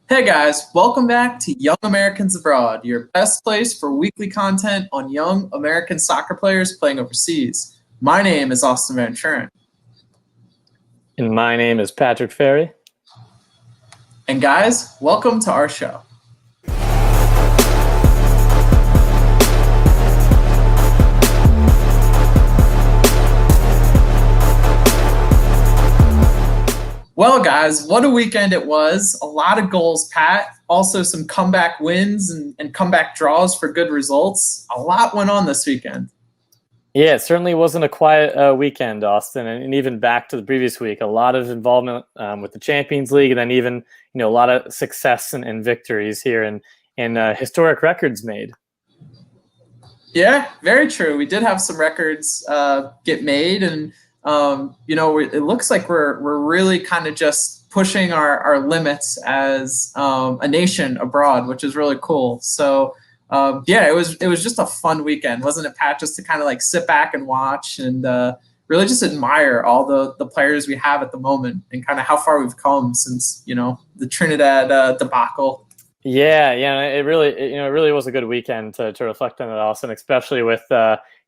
Hey guys, welcome back to Young Americans Abroad, your best place for weekly content on young American soccer players playing overseas. My name is Austin Van Turen. And my name is Patrick Ferry. And guys, welcome to our show. Well, guys, what a weekend it was. A lot of goals, Pat. Also some comeback wins and comeback draws for good results. A lot went on this weekend. Yeah, it certainly wasn't a quiet weekend, Austin, and even back to the previous week, a lot of involvement with the Champions League, and then even a lot of success and victories here, and historic records made. Yeah, very true. We did have some records get made, and it looks like we're really kind of just pushing our limits as a nation abroad, which is really cool. So it was just a fun weekend, wasn't it, Pat? Just to kind of like sit back and watch and really just admire all the players we have at the moment and kind of how far we've come since the Trinidad debacle. Yeah, it really was a good weekend to reflect on it, Austin, especially with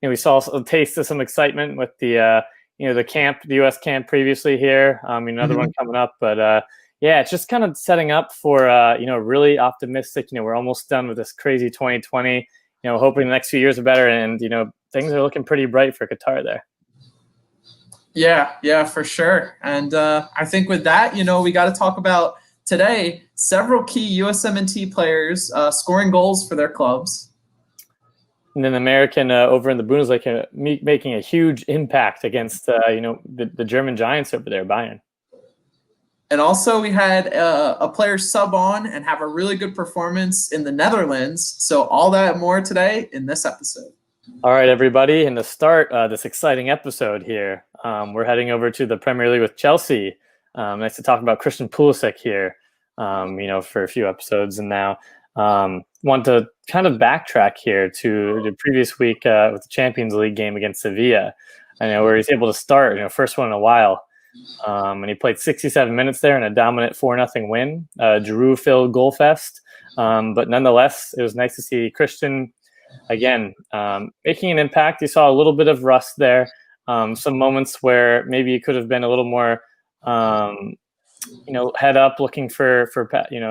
we saw a taste of some excitement with the the U.S. camp previously here. Another one coming up, but it's just kind of setting up for really optimistic. We're almost done with this crazy 2020. Hoping the next few years are better, and things are looking pretty bright for Qatar there. Yeah, for sure. And I think with that, we got to talk about today several key USMNT players scoring goals for their clubs. And then American over in the Bundesliga making a huge impact against the German giants over there, Bayern. And also we had a player sub on and have a really good performance in the Netherlands. So all that and more today in this episode. All right, everybody. And to start this exciting episode here, we're heading over to the Premier League with Chelsea. Nice to talk about Christian Pulisic here, for a few episodes. And now want to kind of backtrack here to the previous week with the Champions League game against Sevilla. Where he's able to start, first one in a while. And he played 67 minutes there in a dominant 4-0 win. Giroud-filled goal fest. But nonetheless, it was nice to see Christian, again, making an impact. You saw a little bit of rust there. Some moments where maybe he could have been a little more head up, looking for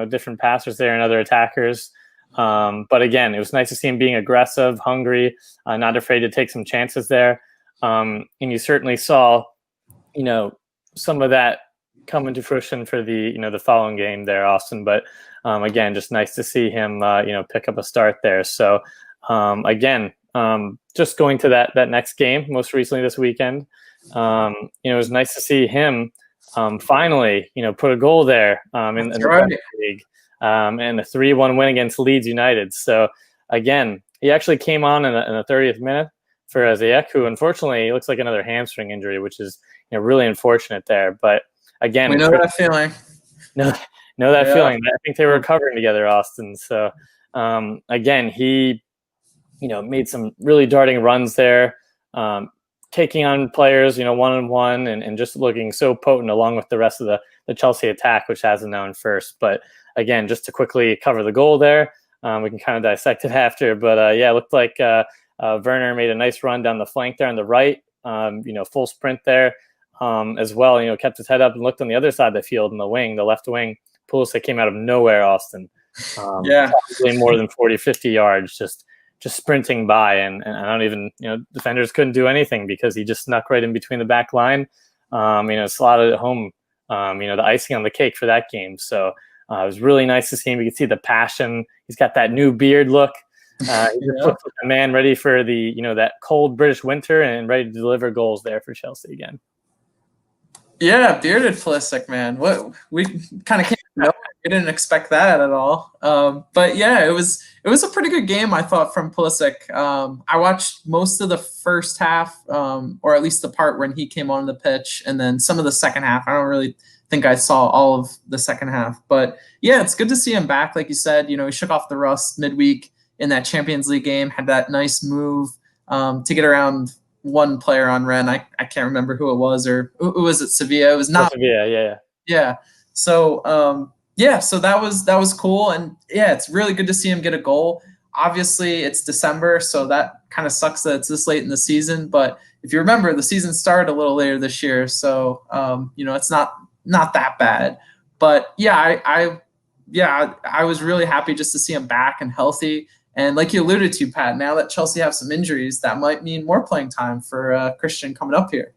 different passers there and other attackers. But again, it was nice to see him being aggressive, hungry, not afraid to take some chances there. And you certainly saw, some of that come into fruition for the following game there, Austin. But again, just nice to see him, pick up a start there. So again, just going to that next game, most recently this weekend, it was nice to see him finally, put a goal there in the Premier League, and a 3-1 win against Leeds United. So again, he actually came on in the 30th minute for Ziyech, who unfortunately looks like another hamstring injury, which is really unfortunate there. But again, we know that feeling. Know that feeling. I think they were recovering together, Austin. So again, he made some really darting runs there. Taking on players, one-on-one and just looking so potent along with the rest of the Chelsea attack, which has him now in first. But again, just to quickly cover the goal there, we can kind of dissect it after. But it looked like Werner made a nice run down the flank there on the right, full sprint there as well. Kept his head up and looked on the other side of the field in the left wing. Pulisic came out of nowhere, Austin. Probably more than 40, 50 yards, just sprinting by, and I don't even, defenders couldn't do anything because he just snuck right in between the back line. Slotted it home, the icing on the cake for that game. So it was really nice to see him. You could see the passion. He's got that new beard look. He's a man ready for the, that cold British winter and ready to deliver goals there for Chelsea again. Yeah, bearded Pulisic, man. What we kind of came out. We didn't expect that at all. But yeah, it was a pretty good game, I thought, from Pulisic. I watched most of the first half, or at least the part when he came on the pitch, and then some of the second half. I don't really think I saw all of the second half. But yeah, it's good to see him back. Like you said, he shook off the rust midweek in that Champions League game, had that nice move to get around one player on Rennes. I can't remember who it was, or who was it? Sevilla. It was not Sevilla. Yeah. So Yeah, so that was cool, and yeah, it's really good to see him get a goal. Obviously, it's December, so that kind of sucks that it's this late in the season. But if you remember, the season started a little later this year, so it's not that bad. But yeah, I was really happy just to see him back and healthy. And like you alluded to, Pat, now that Chelsea have some injuries, that might mean more playing time for Christian coming up here.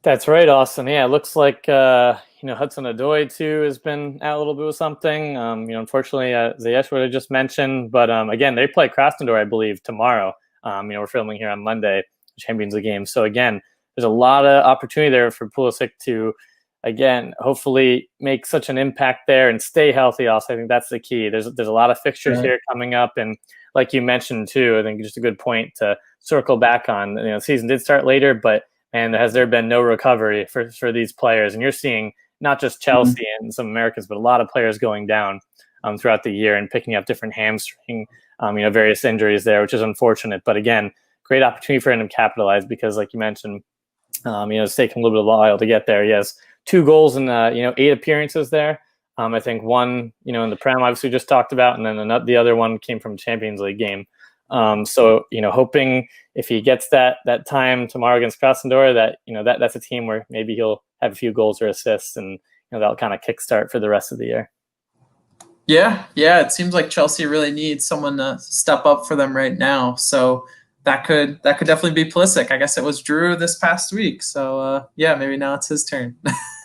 That's right, Austin. Yeah, it looks like Hudson-Odoi too has been out a little bit with something. Unfortunately, Ziyech, what I just mentioned, but again, they play Krasnodar, I believe, tomorrow. We're filming here on Monday, Champions League game. So again, there's a lot of opportunity there for Pulisic to, again, hopefully make such an impact there and stay healthy. Also, I think that's the key. There's a lot of fixtures here coming up, and like you mentioned too, I think just a good point to circle back on. The season did start later, but and has there been no recovery for these players? And you're seeing not just Chelsea and some Americans, but a lot of players going down throughout the year and picking up different hamstring, various injuries there, which is unfortunate. But again, great opportunity for him to capitalize because, like you mentioned, it's taken a little bit of a while to get there. He has 2 goals in 8 appearances there. I think one, in the Prem, obviously just talked about, and then the other one came from a Champions League game. So hoping if he gets that time tomorrow against Krasnodar, that's a team where maybe he'll have a few goals or assists, and that'll kind of kickstart for the rest of the year. Yeah, it seems like Chelsea really needs someone to step up for them right now. So that could definitely be Pulisic. I guess it was Drew this past week. So maybe now it's his turn.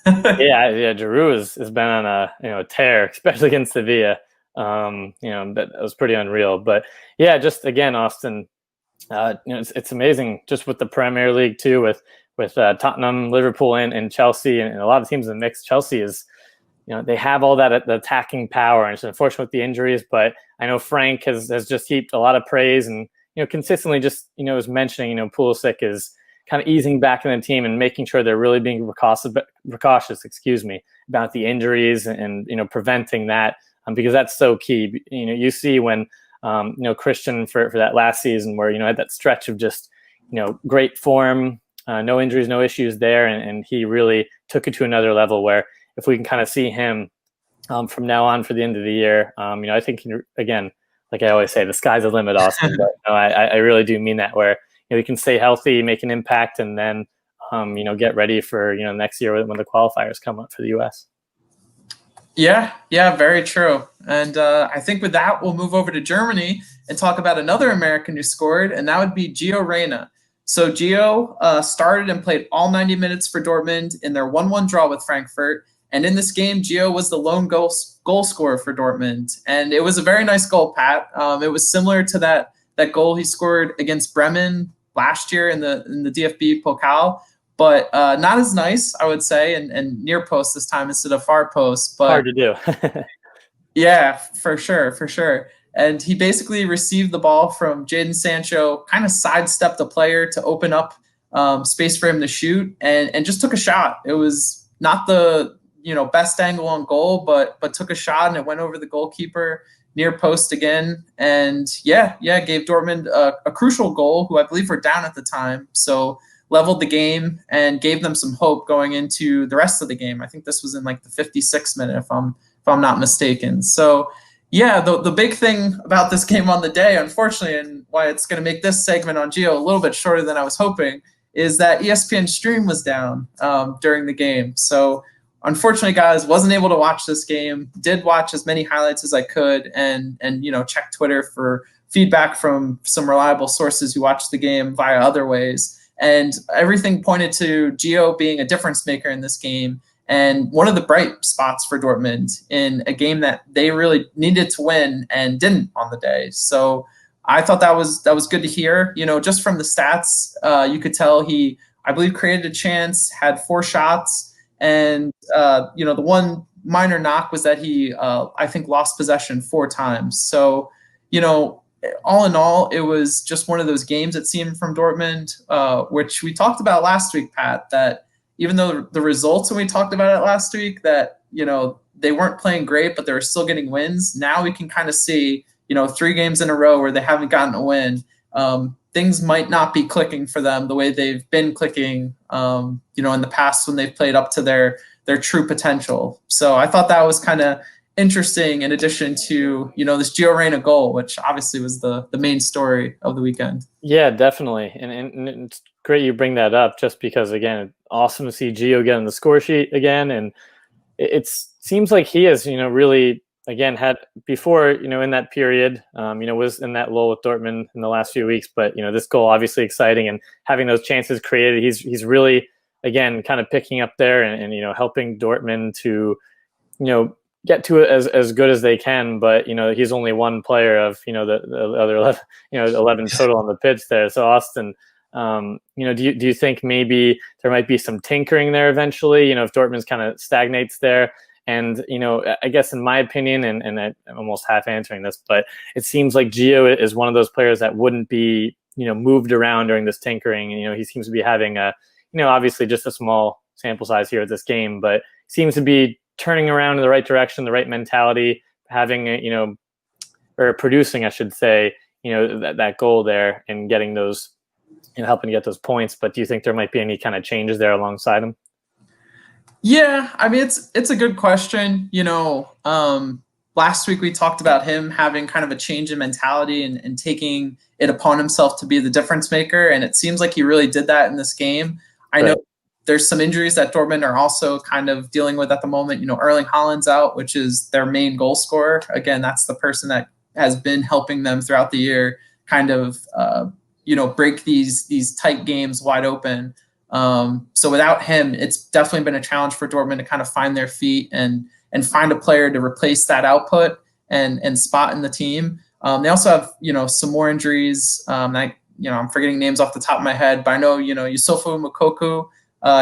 yeah. Drew has been on a tear, especially against Sevilla. That was pretty unreal. But yeah, just again, Austin, it's amazing just with the Premier League too, with Tottenham, Liverpool, and Chelsea, and a lot of teams in the mix. Chelsea is, they have all that the attacking power, and it's unfortunate with the injuries. But I know Frank has just heaped a lot of praise, and consistently just was mentioning Pulisic is kind of easing back in the team and making sure they're really being precautious, about the injuries and preventing that. Because that's so key. You see when Christian for that last season where had that stretch of just great form, no injuries, no issues there, and he really took it to another level. Where if we can kind of see him from now on for the end of the year, I think again, like I always say, the sky's the limit, Austin. But I really do mean that. Where he can stay healthy, make an impact, and then get ready for next year when the qualifiers come up for the US. Yeah, very true. And I think with that, we'll move over to Germany and talk about another American who scored, and that would be Gio Reyna. So Gio started and played all 90 minutes for Dortmund in their 1-1 draw with Frankfurt. And in this game, Gio was the lone goal scorer for Dortmund. And it was a very nice goal, Pat. It was similar to that goal he scored against Bremen last year in the DFB Pokal. But not as nice, I would say, and near post this time instead of far post. But hard to do. Yeah, for sure. And he basically received the ball from Jadon Sancho, kind of sidestepped the player to open up space for him to shoot, and just took a shot. It was not the best angle on goal, but took a shot, and it went over the goalkeeper near post again. And gave Dortmund a crucial goal, who I believe were down at the time. So leveled the game and gave them some hope going into the rest of the game. I think this was in like the 56th minute, if I'm not mistaken. So yeah, the big thing about this game on the day, unfortunately, and why it's going to make this segment on Gio a little bit shorter than I was hoping, is that ESPN stream was down during the game. So unfortunately, guys, wasn't able to watch this game. Did watch as many highlights as I could, and check Twitter for feedback from some reliable sources who watched the game via other ways. And everything pointed to Gio being a difference maker in this game, and one of the bright spots for Dortmund in a game that they really needed to win and didn't on the day. So I thought that was good to hear. Just from the stats, you could tell he, I believe, created a chance, had 4 shots, and the one minor knock was that he, I think, lost possession 4 times. So all in all, it was just one of those games, it seemed, from Dortmund, which we talked about last week, Pat, that even though the results when we talked about it last week, that, they weren't playing great, but they were still getting wins. Now we can kind of see, 3 games in a row where they haven't gotten a win. Things might not be clicking for them the way they've been clicking, in the past when they've played up to their true potential. So I thought that was kind of interesting in addition to, this Gio Reyna goal, which obviously was the main story of the weekend. Yeah, definitely. And it's great you bring that up, just because, again, awesome to see Gio get on the score sheet again. And it seems like he has, really, again, had before, in that period, was in that lull with Dortmund in the last few weeks. But, this goal, obviously exciting, and having those chances created, he's really, again, kind of picking up there and helping Dortmund to, get to it as good as they can. But, he's only one player of, the other 11, 11 total on the pitch there. So Austin, do you think maybe there might be some tinkering there eventually, if Dortmund kind of stagnates there? And, I guess in my opinion, and I'm almost half answering this, but it seems like Gio is one of those players that wouldn't be, moved around during this tinkering. And, he seems to be having a, obviously just a small sample size here at this game, but seems to be turning around in the right direction, the right mentality, having, or producing, I should say, that goal there and getting those, helping to get those points. But do you think there might be any kind of changes there alongside him? Yeah, I mean, it's a good question. Last week we talked about him having kind of a change in mentality and taking it upon himself to be the difference maker. And it seems like he really did that in this game. I know there's some injuries that Dortmund are also kind of dealing with at the moment. Erling Haaland's out, which is their main goal scorer. Again, that's the person that has been helping them throughout the year kind of, break these tight games wide open. So without him, it's definitely been a challenge for Dortmund to kind of find their feet and find a player to replace that output and spot in the team. They also have, some more injuries. I'm forgetting names off the top of my head, but I know, Yusufu Moukoko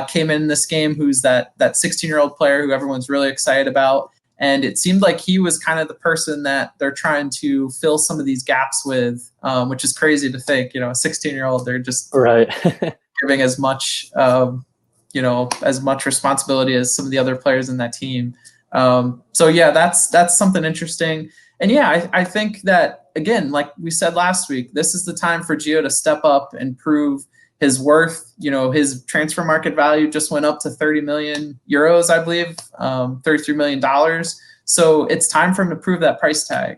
came in this game, who's that 16-year-old player who everyone's really excited about. And it seemed like he was kind of the person that they're trying to fill some of these gaps with, which is crazy to think, a 16-year-old, they're just giving as much, as much responsibility as some of the other players in that team. So yeah, that's something interesting. And yeah, I think that, again, like we said last week, this is the time for Gio to step up and prove his worth. His transfer market value just went up to 30 million euros, I believe, $33 million. So it's time for him to prove that price tag.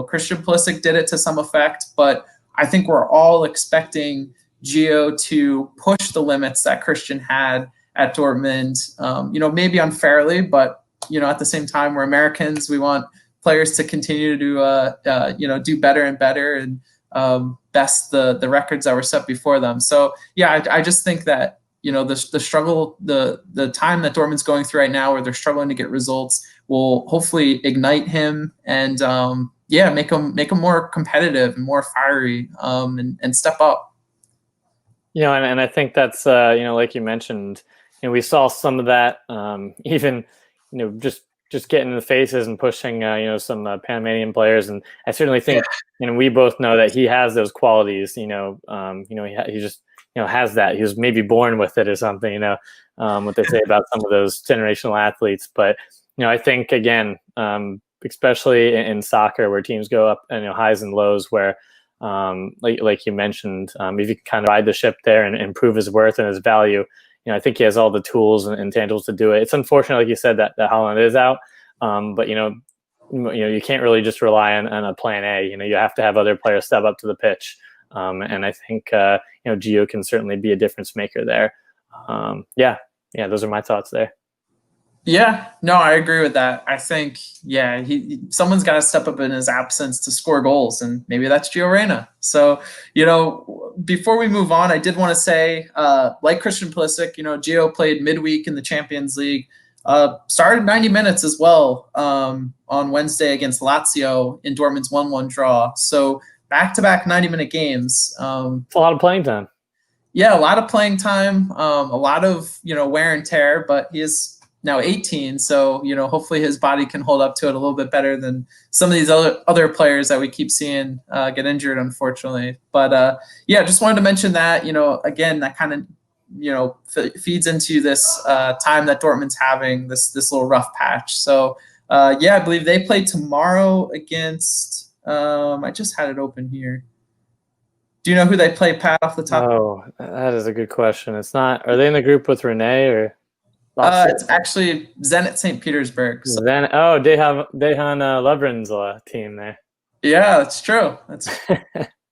Christian Pulisic did it to some effect, but I think we're all expecting Gio to push the limits that Christian had at Dortmund, maybe unfairly, but, at the same time, we're Americans. We want players to continue to do better and better and best the records that were set before them. So yeah, I just think that the struggle, the time that Dortmund's going through right now, where they're struggling to get results, will hopefully ignite him and make him more competitive and more fiery and step up. And I think that's like you mentioned, we saw some of that even just getting in the faces and pushing, some Panamanian players. And I certainly think, we both know that he has those qualities, he just, has that. He was maybe born with it or something, what they say about some of those generational athletes. But, I think, again, especially in soccer, where teams go up, highs and lows, where, like you mentioned, if you can kind of ride the ship there and prove his worth and his value, I think he has all the tools and tangibles to do it. It's unfortunate, like you said, that Haaland is out, but you can't really just rely on a plan A. You have to have other players step up to the pitch, and I think Gio can certainly be a difference maker there. Those are my thoughts there. Yeah, no, I agree with that. I think, someone's got to step up in his absence to score goals, and maybe that's Gio Reyna. So, before we move on, I did want to say, like Christian Pulisic, Gio played midweek in the Champions League, started 90 minutes as well on Wednesday against Lazio in Dortmund's 1-1 draw. So back-to-back 90-minute games. It's a lot of playing time. Yeah, a lot of playing time, a lot of, wear and tear, but he is now 18, so hopefully his body can hold up to it a little bit better than some of these other players that we keep seeing get injured, unfortunately. But just wanted to mention that, again, that kind of feeds into this time that Dortmund's having, this little rough patch. So I believe they play tomorrow against. I just had it open here. Do you know who they play, Pat, off the top? Oh, that is a good question. It's not. Are they in the group with Renee or? It's actually Zenit St. Petersburg. So. Then Dejan Lovren's team there. Yeah, that's true.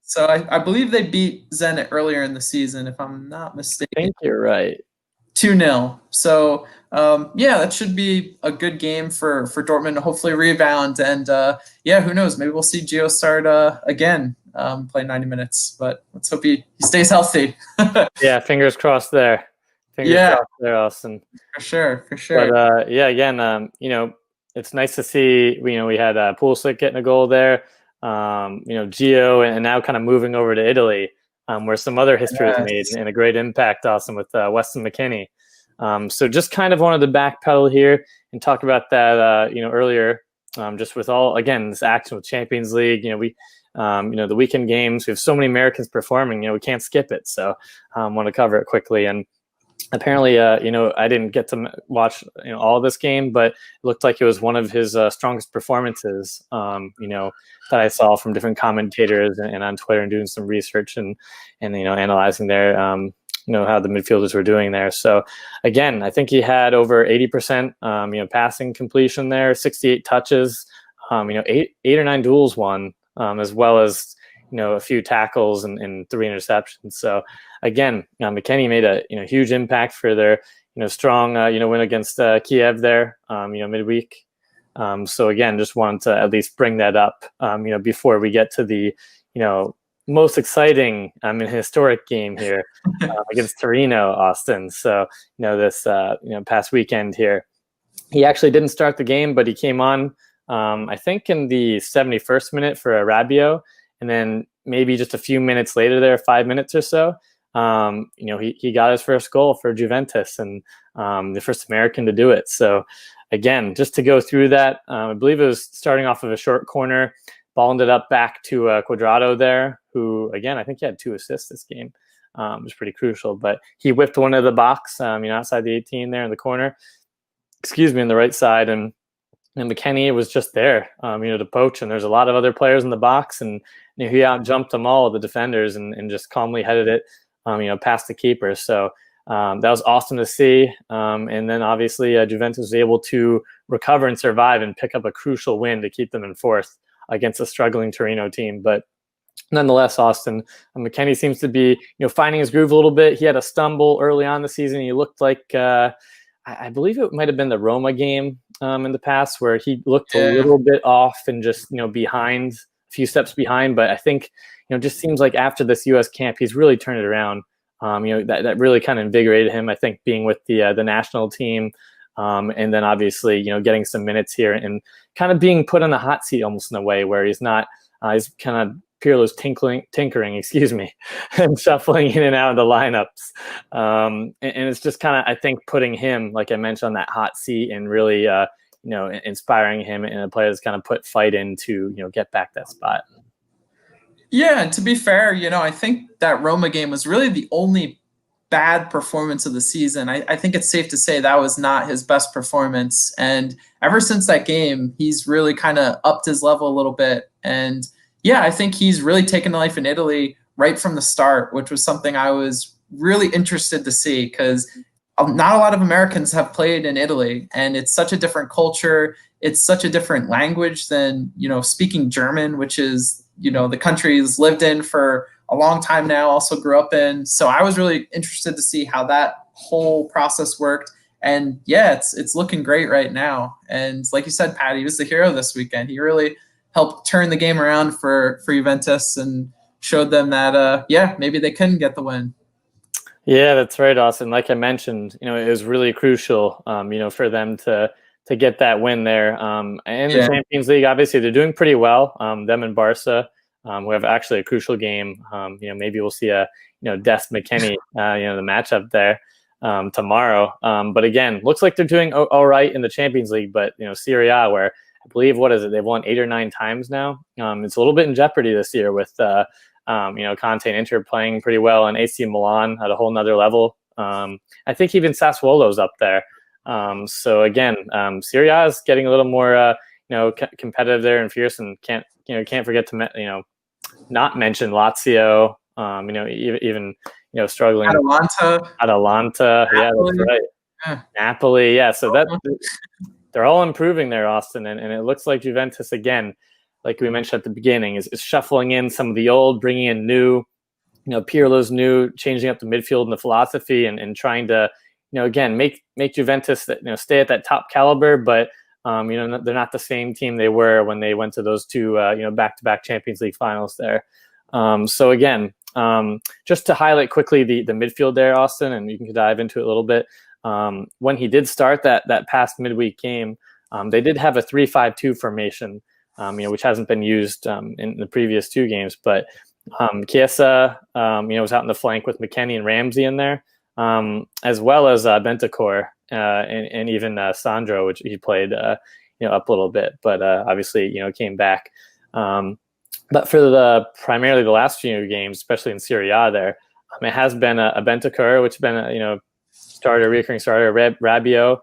So I believe they beat Zenit earlier in the season, if I'm not mistaken. I think you're right. 2-0. So yeah, that should be a good game for Dortmund to hopefully rebound. And yeah, who knows? Maybe we'll see Gio start again, play 90 minutes. But let's hope he stays healthy. Yeah, fingers crossed there. Fingers crossed there, Austin. For sure. But yeah, again, it's nice to see. We had Pulisic getting a goal there. Gio, and now kind of moving over to Italy, where some other history was made and a great impact, Austin, with Weston McKennie. So just kind of wanted to backpedal here and talk about that, earlier, just with all, again, this action with Champions League. The weekend games, we have so many Americans performing, we can't skip it. So I want to cover it quickly. And apparently, I didn't get to watch all of this game, but it looked like it was one of his strongest performances, that I saw from different commentators and on Twitter, and doing some research and analyzing their how the midfielders were doing there. So again, I think he had over 80% passing completion there, 68 touches, 8 or 9 duels won, as well as a few tackles and 3 interceptions. So again, McKennie made a huge impact for their strong win against Kiev there midweek. So again, just wanted to at least bring that up before we get to the most exciting historic game here against Torino, Austin. So this past weekend here, he actually didn't start the game, but he came on I think in the 71st minute for a Rabiot. And then maybe just a few minutes later there, 5 minutes or so, he got his first goal for Juventus, and the first American to do it. So again, just to go through that, I believe it was starting off of a short corner, ball ended up back to Cuadrado there, who, again, I think he had 2 assists this game. It was pretty crucial, but he whipped one of the box, outside the 18 there in the corner, in the right side. And McKennie was just there, to poach. And there's a lot of other players in the box, and he out jumped them all, the defenders, and just calmly headed it, past the keeper. So that was awesome to see. And then obviously Juventus was able to recover and survive and pick up a crucial win to keep them in 4th against a struggling Torino team. But nonetheless, Austin, McKennie seems to be, finding his groove a little bit. He had a stumble early on the season. He looked like, I believe it might have been the Roma game in the past, where he looked a little bit off and just, behind, a few steps behind. But I think, just seems like after this U.S. camp, he's really turned it around. That really kind of invigorated him, I think, being with the national team. And then obviously, getting some minutes here and kind of being put on the hot seat almost in a way where he's not, he's kind of Pirlo's tinkering, and shuffling in and out of the lineups. And it's just kind of, I think, putting him, like I mentioned, on that hot seat and really, inspiring him, and a player that's kind of put fight in to, get back that spot. Yeah, and to be fair, I think that Roma game was really the only bad performance of the season. I think it's safe to say that was not his best performance. And ever since that game, he's really kind of upped his level a little bit. And yeah, I think he's really taken to life in Italy right from the start, which was something I was really interested to see, because not a lot of Americans have played in Italy, and it's such a different culture. It's such a different language than, speaking German, which is, the country he's lived in for a long time now, also grew up in. So I was really interested to see how that whole process worked. And yeah, it's looking great right now. And like you said, Pat, he was the hero this weekend. He really helped turn the game around for Juventus and showed them that, maybe they couldn't get the win. Yeah, that's right, Austin. Like I mentioned, it was really crucial, for them to get that win there. And the Champions League, obviously, they're doing pretty well. Them and Barca, who have actually a crucial game. Maybe we'll see a, Dest McKennie, the matchup there tomorrow. But again, looks like they're doing all right in the Champions League. But, Serie A, where I believe, they've won 8 or 9 times now. It's a little bit in jeopardy this year with, Conte and Inter playing pretty well, and AC Milan at a whole nother level. I think even Sassuolo's up there. So again, Serie A is getting a little more, competitive there and fierce, and can't forget to, not mention Lazio, even struggling. Atalanta. Yeah, that's right. Napoli. Yeah, so that they're all improving there, Austin, and it looks like Juventus again, like we mentioned at the beginning, is shuffling in some of the old, bringing in new. Pirlo's new, changing up the midfield and the philosophy, and trying to, again, make Juventus stay at that top caliber, but they're not the same team they were when they went to those two back-to-back Champions League finals there. So again, just to highlight quickly the midfield there, Austin, and you can dive into it a little bit. When he did start that past midweek game, they did have a 3-5-2 formation, which hasn't been used in the previous two games. But Chiesa, was out in the flank with McKennie and Ramsey in there, as well as Bentancur and even Sandro, which he played up a little bit, but obviously came back. But for primarily the last few games, especially in Serie A, there it has been a Bentancur, which has been a recurring starter, Rabiot,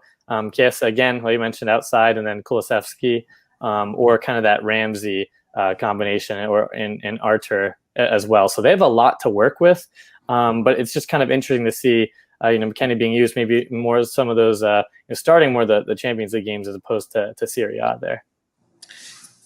Chiesa again, like you mentioned, outside, and then Kulusevski, or kind of that Ramsey combination, or in Artur as well. So they have a lot to work with, but it's just kind of interesting to see McKennie being used maybe more as some of those starting more the Champions League games as opposed to Serie A there.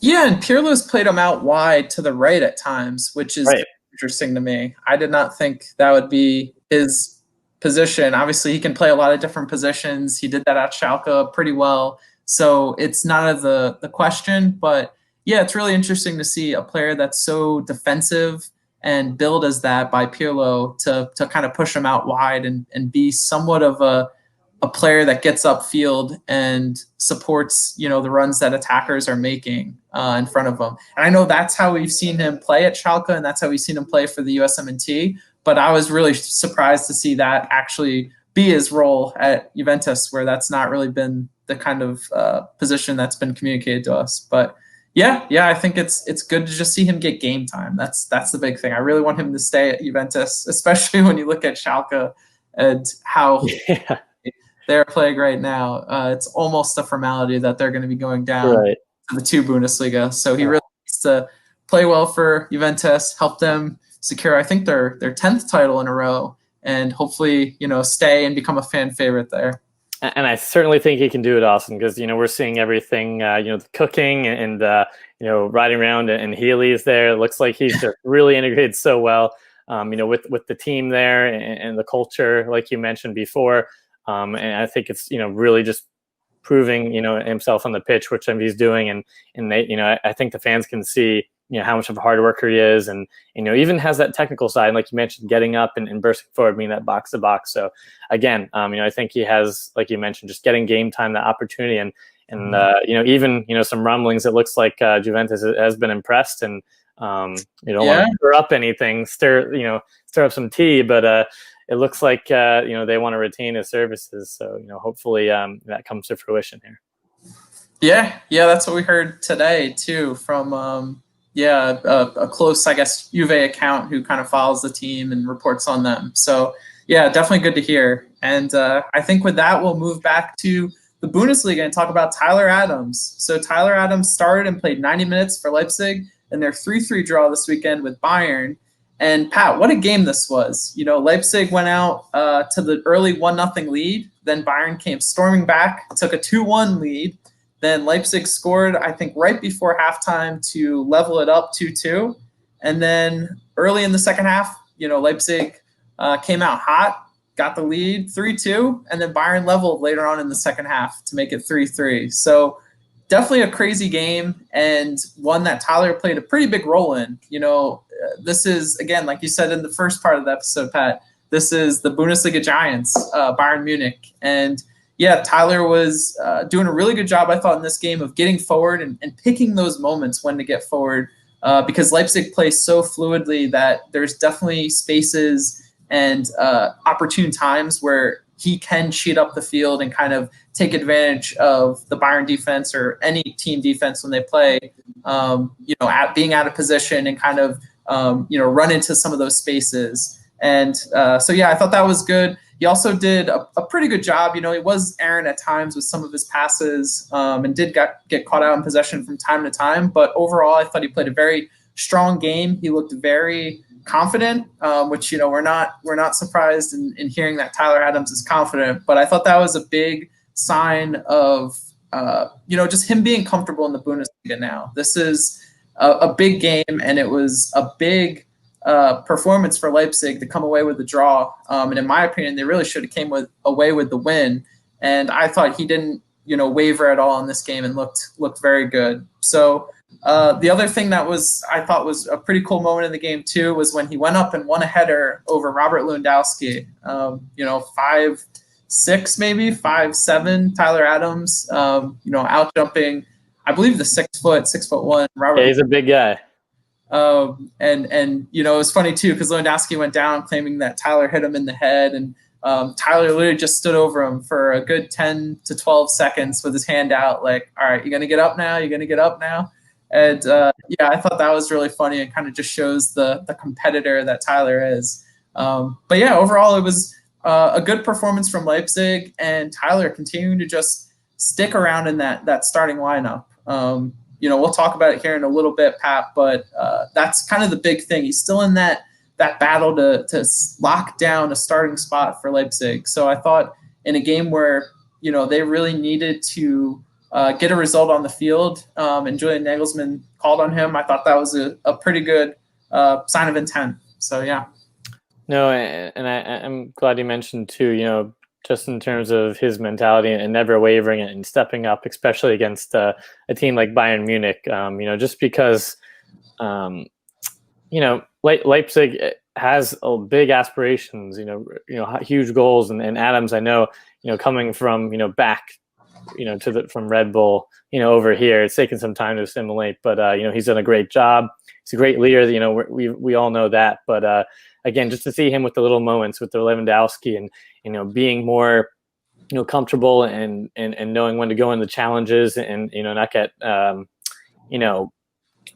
Yeah, and Pirlo's played him out wide to the right at times, which is interesting to me. I did not think that would be his position. Obviously, he can play a lot of different positions. He did that at Schalke pretty well. So it's not of the question, but yeah, it's really interesting to see a player that's so defensive and billed as that by Pirlo to kind of push him out wide and be somewhat of a player that gets upfield and supports, the runs that attackers are making in front of him. And I know that's how we've seen him play at Schalke, and that's how we've seen him play for the USMNT. But I was really surprised to see that actually be his role at Juventus, where that's not really been the kind of position that's been communicated to us. But yeah, I think it's good to just see him get game time. That's the big thing. I really want him to stay at Juventus, especially when you look at Schalke and how they're playing right now. It's almost a formality that they're going to be going down to the 2 Bundesliga. So he really needs to play well for Juventus, help them secure, I think, their 10th title in a row, and hopefully, stay and become a fan favorite there. And I certainly think he can do it, Austin, because, we're seeing everything, the cooking and riding around and Healy's there. It looks like he's just really integrated so well, with the team there and the culture, like you mentioned before. And I think it's, really just proving, himself on the pitch, which he's doing. And they, I think the fans can see, how much of a hard worker he is, and even has that technical side, like you mentioned, getting up and bursting forward, being that box to box. So again, I think he has, like you mentioned, just getting game time, the opportunity, and even some rumblings. It looks like Juventus has been impressed, and you don't want to stir up anything, stir up some tea, but it looks like they want to retain his services. So hopefully that comes to fruition here. Yeah, that's what we heard today too from. A close, I guess, Juve account who kind of follows the team and reports on them. So, yeah, definitely good to hear. And I think with that, we'll move back to the Bundesliga and talk about Tyler Adams. So Tyler Adams started and played 90 minutes for Leipzig in their 3-3 draw this weekend with Bayern. And, Pat, what a game this was. Leipzig went out to the early 1-0 lead. Then Bayern came storming back, took a 2-1 lead. Then Leipzig scored, I think, right before halftime to level it up 2-2. And then early in the second half, Leipzig came out hot, got the lead 3-2, and then Bayern leveled later on in the second half to make it 3-3. So definitely a crazy game, and one that Tyler played a pretty big role in. This is, again, like you said in the first part of the episode, Pat, this is the Bundesliga giants, Bayern Munich. And yeah, Tyler was doing a really good job, I thought, in this game of getting forward and picking those moments when to get forward, because Leipzig plays so fluidly that there's definitely spaces and opportune times where he can cheat up the field and kind of take advantage of the Bayern defense or any team defense when they play, being out of position and kind of, run into some of those spaces. And so, yeah, I thought that was good. He also did a pretty good job. He was errant at times with some of his passes and did get caught out in possession from time to time. But overall, I thought he played a very strong game. He looked very confident, which we're not surprised in hearing that Tyler Adams is confident. But I thought that was a big sign of just him being comfortable in the Bundesliga now. This is a big game, and it was a big performance for Leipzig to come away with the draw. And in my opinion, they really should have came away with the win. And I thought he didn't waver at all in this game and looked very good. So the other thing that I thought was a pretty cool moment in the game too was when he went up and won a header over Robert Lewandowski. 5'6", maybe 5'7", Tyler Adams. Out jumping, I believe the 6'1" Robert. Yeah, he's a big guy. And it was funny too because Lewandowski went down claiming that Tyler hit him in the head, and Tyler literally just stood over him for a good 10 to 12 seconds with his hand out, like, all right, you're going to get up now? You're going to get up now? And, I thought that was really funny and kind of just shows the competitor that Tyler is. But, yeah, overall it was a good performance from Leipzig, and Tyler continuing to just stick around in that starting lineup. We'll talk about it here in a little bit, Pat, but that's kind of the big thing. He's still in that battle to lock down a starting spot for Leipzig. So I thought in a game where, they really needed to get a result on the field, and Julian Nagelsmann called on him, I thought that was a pretty good sign of intent. So, yeah. No, and I'm glad you mentioned too, just in terms of his mentality and never wavering and stepping up, especially against a team like Bayern Munich, just because, Leipzig has big aspirations, huge goals, and Adams, I know, coming from, back, from Red Bull, over here, it's taken some time to assimilate, but, he's done a great job. He's a great leader, we all know that, but, again, just to see him with the little moments with the Lewandowski and, being more, comfortable and knowing when to go in the challenges and, not get,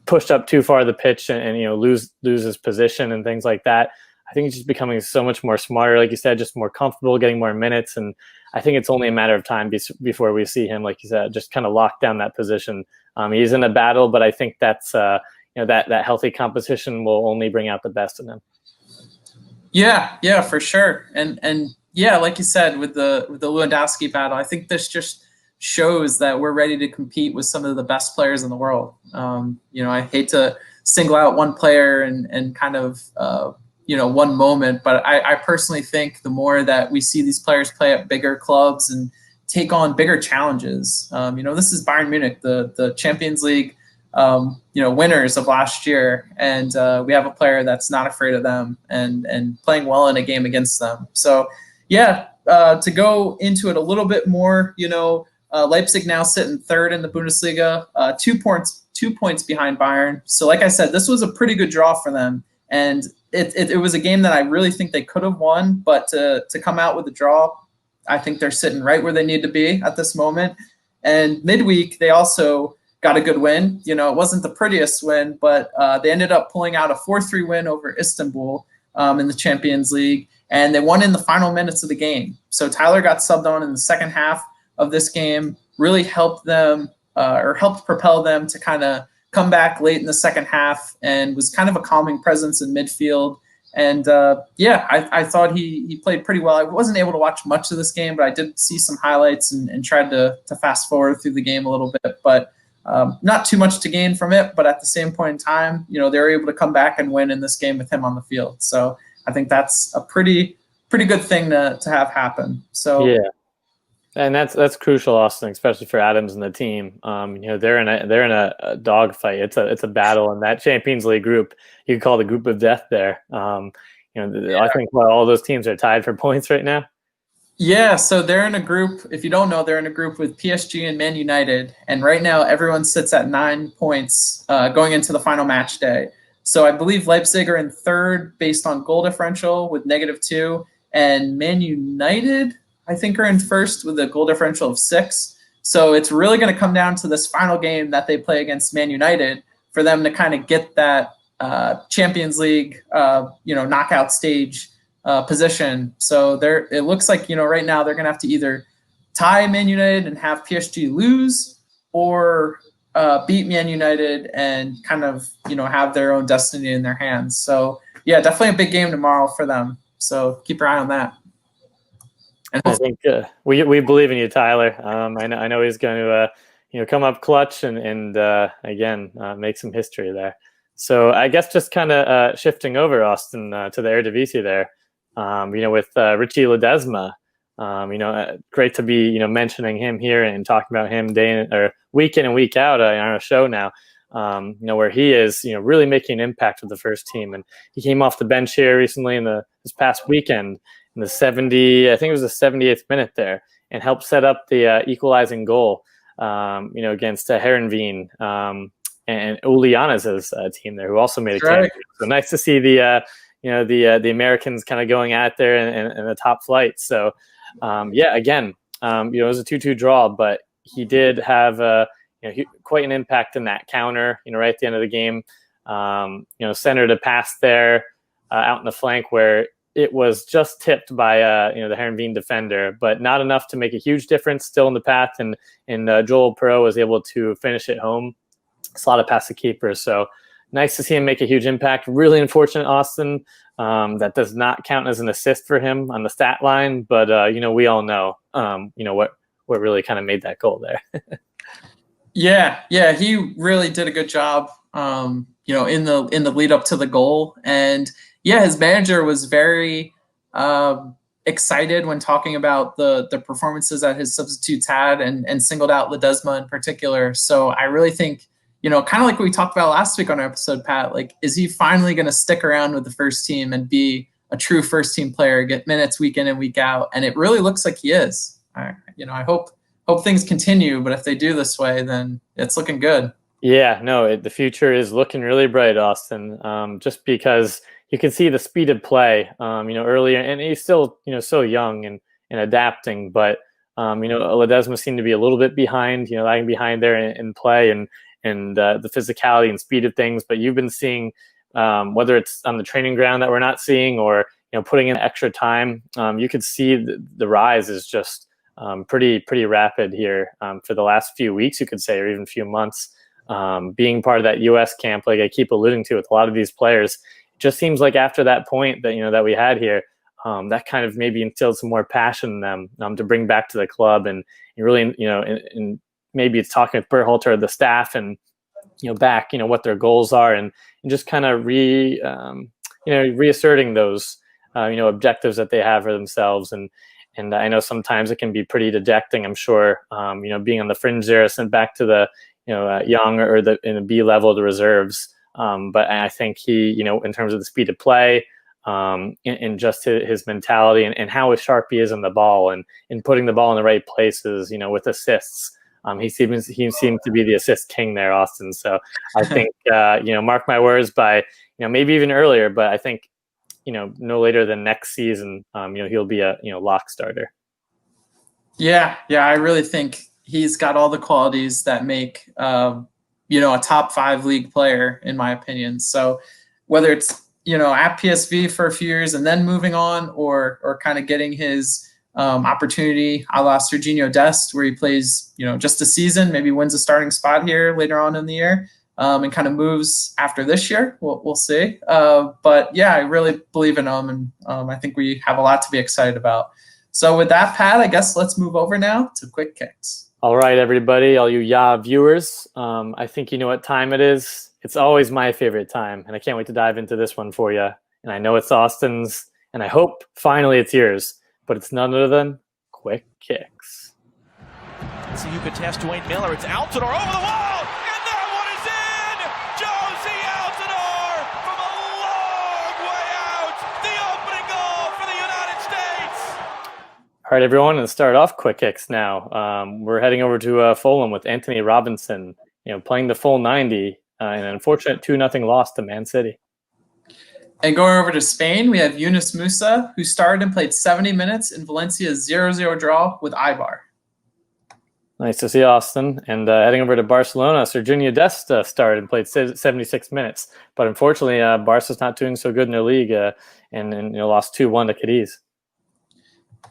pushed up too far the pitch and lose his position and things like that. I think he's just becoming so much more smarter, like you said, just more comfortable, getting more minutes. And I think it's only a matter of time before we see him, like you said, just kind of lock down that position. He's in a battle, but I think that's, that healthy competition will only bring out the best in him. Yeah, for sure. And yeah, like you said, with the Lewandowski battle, I think this just shows that we're ready to compete with some of the best players in the world. I hate to single out one player and kind of, one moment, but I personally think the more that we see these players play at bigger clubs and take on bigger challenges, this is Bayern Munich, the Champions League, winners of last year. And we have a player that's not afraid of them and playing well in a game against them. So, yeah, to go into it a little bit more, Leipzig now sitting third in the Bundesliga, 2 points behind Bayern. So like I said, this was a pretty good draw for them. And it was a game that I really think they could have won, but to come out with a draw, I think they're sitting right where they need to be at this moment. And midweek, they also got a good win. It wasn't the prettiest win, but they ended up pulling out a 4-3 win over Istanbul in the Champions League, and they won in the final minutes of the game. So Tyler got subbed on in the second half of this game, really helped them helped propel them to kind of come back late in the second half and was kind of a calming presence in midfield. And I thought he played pretty well. I wasn't able to watch much of this game, but I did see some highlights and tried to fast forward through the game a little bit, but not too much to gain from it. But at the same point in time, they were able to come back and win in this game with him on the field. So I think that's a pretty good thing to have happen. So yeah. And that's crucial, Austin, especially for Adams and the team. They're in a dogfight. It's a battle in that Champions League group. You could call the group of death there. I think all those teams are tied for points right now. Yeah, so they're in a group. If you don't know, they're in a group with PSG and Man United, and right now everyone sits at 9 points going into the final match day. So I believe Leipzig are in third based on goal differential with -2, and Man United, I think, are in first with a goal differential of 6. So it's really going to come down to this final game that they play against Man United for them to kind of get that Champions League, knockout stage position. So it looks like, right now they're going to have to either tie Man United and have PSG lose, or beat Man United and kind of, have their own destiny in their hands. So, yeah, definitely a big game tomorrow for them. So keep your eye on that. And I think we believe in you, Tyler. I know he's going to come up clutch and again make some history there. So I guess just kind of shifting over, Austin, to the Eredivisie there. With Richie Ledezma. Great to be mentioning him here and talking about him week in and week out on our show now. Where he is really making an impact with the first team, and he came off the bench here recently in this past weekend in the 78th minute there, and helped set up the equalizing goal. Against Heerenveen and Uliana's team there, who also made a cameo. So nice to see the Americans kind of going out there in the top flight. So again, it was a 2-2 draw, but he did have quite an impact in that counter, right at the end of the game. Centered a pass there out in the flank where it was just tipped by the Heerenveen defender, but not enough to make a huge difference. Still in the path, and Joel Perot was able to finish it home, slot it past the keeper. So nice to see him make a huge impact. Really unfortunate, Austin, that does not count as an assist for him on the stat line, but we all know what really kind of made that goal there. Yeah, he really did a good job, in the lead up to the goal. And yeah, his manager was very excited when talking about the performances that his substitutes had, and singled out Ledezma in particular. So I really think, kind of like we talked about last week on our episode, Pat, like, is he finally going to stick around with the first team and be a true first team player, get minutes week in and week out? And it really looks like he is. I hope things continue, but if they do this way, then it's looking good. Yeah, no, the future is looking really bright, Austin, just because you can see the speed of play, earlier, and he's still, so young and adapting, but, Ledezma seemed to be a little bit behind, lagging behind there in play and the physicality and speed of things. But you've been seeing, whether it's on the training ground that we're not seeing, or, putting in extra time, you could see the rise is just pretty rapid here for the last few weeks, you could say, or even few months. Being part of that US camp, like I keep alluding to with a lot of these players, it just seems like after that point that that we had here, that kind of maybe instilled some more passion in them to bring back to the club, and really, and maybe it's talking with Berhalter or the staff, and back what their goals are, and just kind of reasserting those objectives that they have for themselves. And I know sometimes it can be pretty dejecting, I'm sure, being on the fringe there, sent back to the young or in the B level of the reserves. But I think he, in terms of the speed of play, and just his mentality and how sharp he is on the ball, and putting the ball in the right places, with assists. He seems to be the assist king there, Austin. So I think, mark my words, by, maybe even earlier, but I think, no later than next season, he'll be a, lock starter. Yeah. I really think he's got all the qualities that make, a top 5 league player, in my opinion. So whether it's, at PSV for a few years and then moving on, or kind of getting his opportunity a la Serginho Dest, where he plays, just a season, maybe wins a starting spot here later on in the year, and kind of moves after this year. We'll see. But yeah, I really believe in him, and I think we have a lot to be excited about. So with that, Pat, I guess let's move over now to Quick Kicks. All right, everybody, all you viewers, I think you know what time it is. It's always my favorite time, and I can't wait to dive into this one for you. And I know it's Austin's, and I hope finally it's yours, but it's none other than Quick Kicks. So you could test Dwayne Miller. It's Altidore over the wall, and that one is in! Josie Altidore from a long way out. The opening goal for the United States. All right, everyone, let's start off Quick Kicks now. We're heading over to Fulham with Anthony Robinson, playing the full 90, an unfortunate 2-0 loss to Man City. And going over to Spain, we have Yunus Musa, who started and played 70 minutes in Valencia's 0-0 draw with Eibar. Nice to see Austin. And heading over to Barcelona, Serginho Dest started and played 76 minutes. But unfortunately, Barca's not doing so good in their league, and lost 2-1 to Cadiz.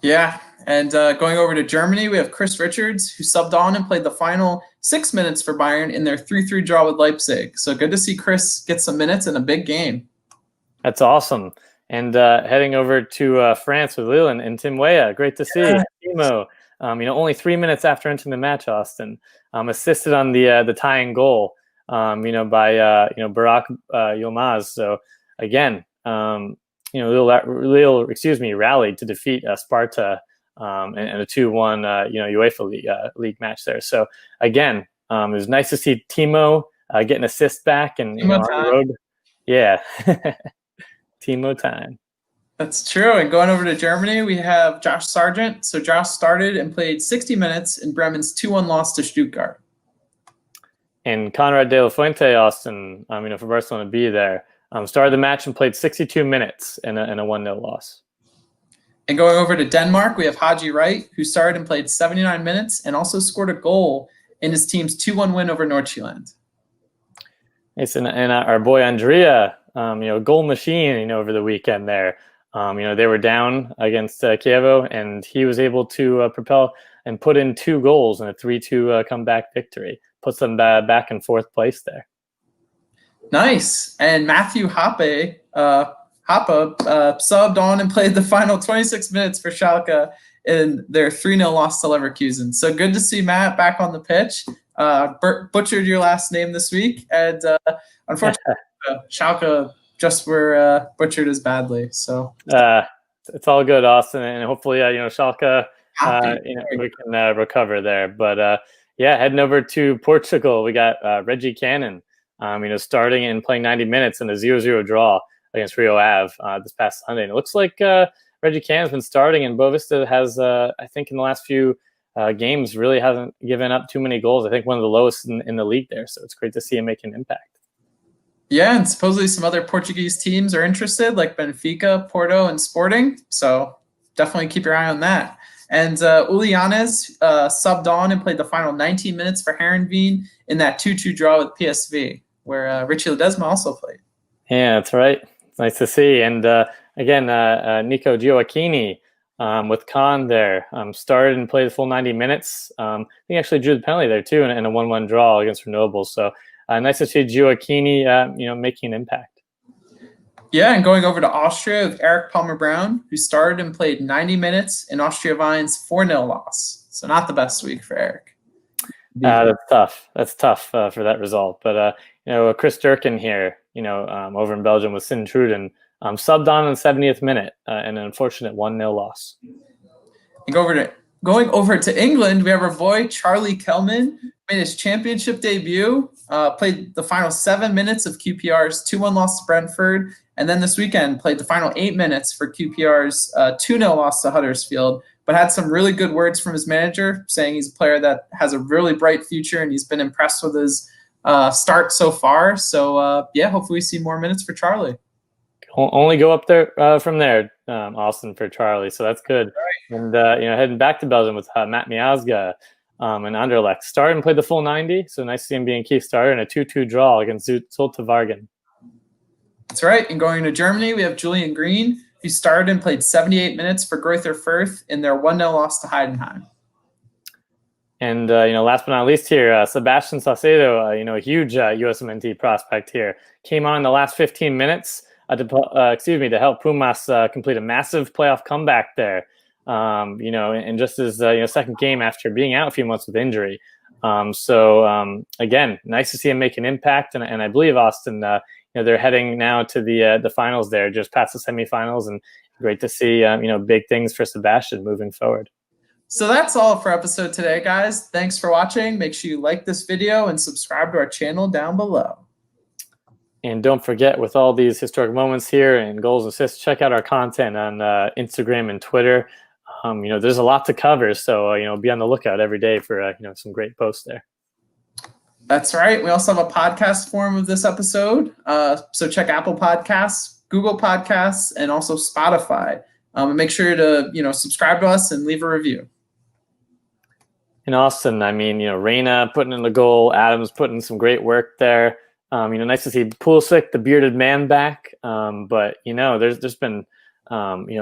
Yeah, and going over to Germany, we have Chris Richards, who subbed on and played the final 6 minutes for Bayern in their 3-3 draw with Leipzig. So good to see Chris get some minutes in a big game. That's awesome. And heading over to France with Lille and Tim Weah. Great to see. Timo, only 3 minutes after entering the match, Austin, assisted on the tying goal, by Barak Yilmaz. So again, Lille, rallied to defeat Sparta in a 2-1, UEFA League match there. So again, it was nice to see Timo get an assist back and on the road. Yeah. Timo time. That's true. And going over to Germany, we have Josh Sargent. So Josh started and played 60 minutes in Bremen's 2-1 loss to Stuttgart. And Conrad De La Fuente, Austin, for Barcelona B there, started the match and played 62 minutes in a 1-0 loss. And going over to Denmark, we have Haji Wright, who started and played 79 minutes and also scored a goal in his team's 2-1 win over Nordsjælland. Yes, and our boy Andrea, goal machine, over the weekend there. They were down against Chievo, and he was able to propel and put in 2 goals in a 3-2 comeback victory. Puts them back in 4th place there. Nice. And Matthew Hoppe subbed on and played the final 26 minutes for Schalke in their 3-0 loss to Leverkusen. So good to see Matt back on the pitch. Butchered your last name this week, and unfortunately, Schalke just were butchered as badly. So it's all good, Austin, and hopefully, Schalke, we can recover there. But heading over to Portugal, we got Reggie Cannon, starting and playing 90 minutes in a 0-0 draw against Rio Ave this past Sunday. And it looks like Reggie Cannon's been starting, and Boavista has, I think, in the last few games, really hasn't given up too many goals. I think one of the lowest in the league there. So it's great to see him make an impact. Yeah, and supposedly some other Portuguese teams are interested, like Benfica, Porto, and Sporting. So definitely keep your eye on that. And Uli Yanez subbed on and played the final 19 minutes for Heerenveen in that 2-2 draw with PSV, where Richie Ledezma also played. Yeah, that's right. It's nice to see. And again, Nico Gioacchini with Khan there started and played the full 90 minutes. He actually drew the penalty there too in a 1-1 draw against Renewables. So nice to see Gioacchini, making an impact. Yeah, and going over to Austria with Eric Palmer-Brown, who started and played 90 minutes in Austria Wien's 4-0 loss. So not the best week for Eric. That's tough. That's tough for that result. But, Chris Durkin here, over in Belgium with Sint-Truiden, subbed on in the 70th minute in an unfortunate 1-0 loss. And going over to England, we have our boy Charlie Kelman, made his championship debut, played the final 7 minutes of QPR's 2-1 loss to Brentford, and then this weekend played the final 8 minutes for QPR's 2-0 loss to Huddersfield, but had some really good words from his manager, saying he's a player that has a really bright future, and he's been impressed with his start so far. So, hopefully we see more minutes for Charlie. Only go up there from there, Austin, for Charlie. So that's good. Right. And, heading back to Belgium with Matt Miazga and Anderlecht. Started and played the full 90. So nice to see him being key starter in a 2-2 draw against Zulte Waregem. That's right. And going to Germany, we have Julian Green, who started and played 78 minutes for Greuther Fürth in their 1-0 loss to Heidenheim. And, last but not least here, Sebastian Saucedo, a huge USMNT prospect here, came on in the last 15 minutes to help Pumas complete a massive playoff comeback there, in just his second game after being out a few months with injury. Again, nice to see him make an impact. And I believe, Austin, they're heading now to the finals there, just past the semifinals, and great to see, big things for Sebastian moving forward. So that's all for episode today, guys. Thanks for watching. Make sure you like this video and subscribe to our channel down below. And don't forget, with all these historic moments here and goals and assists, check out our content on Instagram and Twitter. There's a lot to cover, so be on the lookout every day for some great posts there. That's right. We also have a podcast form of this episode, so check Apple Podcasts, Google Podcasts, and also Spotify. And make sure to subscribe to us and leave a review. In Austin, Reyna putting in the goal, Adams putting in some great work there. Nice to see Pulisic, the bearded man, back. But there's been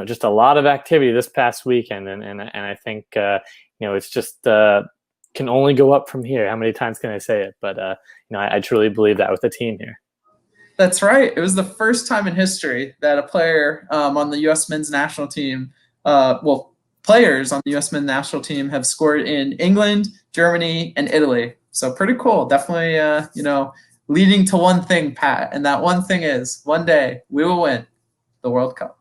just a lot of activity this past weekend, and I think it's just can only go up from here. How many times can I say it? But I truly believe that with the team here. That's right. It was the first time in history that a player on the U.S. men's national team, players on the U.S. men's national team have scored in England, Germany, and Italy. So pretty cool. Definitely, leading to one thing, Pat, and that one thing is one day we will win the World Cup.